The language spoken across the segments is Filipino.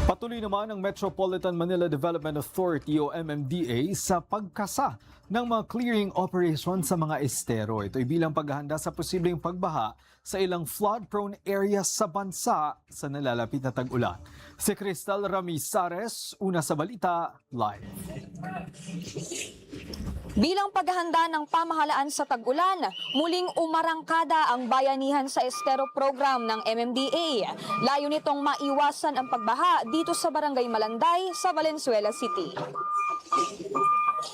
Patuloy naman ang Metropolitan Manila Development Authority o MMDA sa pagkasa ng mga clearing operation sa mga estero. Ito'y bilang paghahanda sa posibleng pagbaha sa ilang flood-prone areas sa bansa sa nalalapit na tag-ulan. Si Cristal Ramizares, una sa balita, live. Bilang paghahanda ng pamahalaan sa tag-ulan, muling umarangkada ang bayanihan sa estero program ng MMDA. Layo nitong maiwasan ang pagbaha dito sa Barangay Malanday sa Valenzuela City.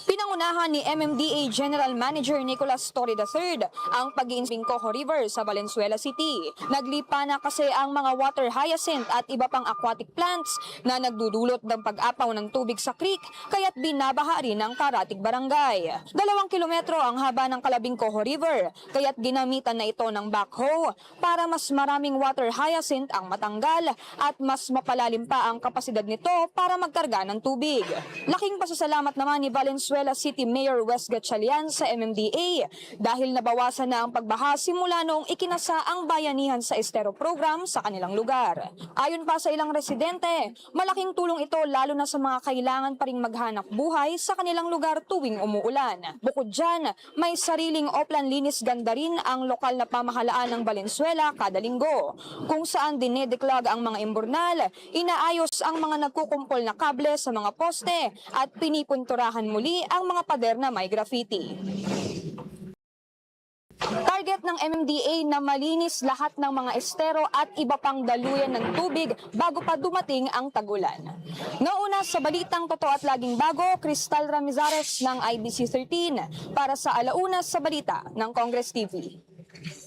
Pinangunahan ni MMDA General Manager Nicolas Torre III ang pag-iinsbing Coho River sa Valenzuela City. Naglipa na kasi ang mga water hyacinth at iba pang aquatic plants na nagdudulot ng pag-apaw ng tubig sa creek kaya't binabaha rin ang Karatig Barangay. 2 kilometro ang haba ng Kalabing Coho River kaya't ginamitan na ito ng backhoe para mas maraming water hyacinth ang matanggal at mas mapalalim pa ang kapasidad nito para magkarga ng tubig. Laking pasasalamat naman ni Valenzuela City Mayor Wes Gatchalian sa MMDA dahil nabawasan na ang pagbaha simula noong ikinasa ang bayanihan sa estero program sa kanilang lugar. Ayon pa sa ilang residente, malaking tulong ito lalo na sa mga kailangan pa ring maghanap buhay sa kanilang lugar tuwing umuulan. Bukod dyan, may sariling oplan linis ganda rin ang lokal na pamahalaan ng Valenzuela kada linggo, kung saan dinedeklag ang mga imburnal, inaayos ang mga nagkukumpol na kable sa mga poste at pinipunturahan muli ang mga pader na may graffiti. Target ng MMDA na malinis lahat ng mga estero at iba pang daluyan ng tubig bago pa dumating ang tag-ulan. Nauna sa balitang totoo at laging bago, Cristal Ramizares ng IBC 13 para sa Alauna sa Balita ng Congress TV.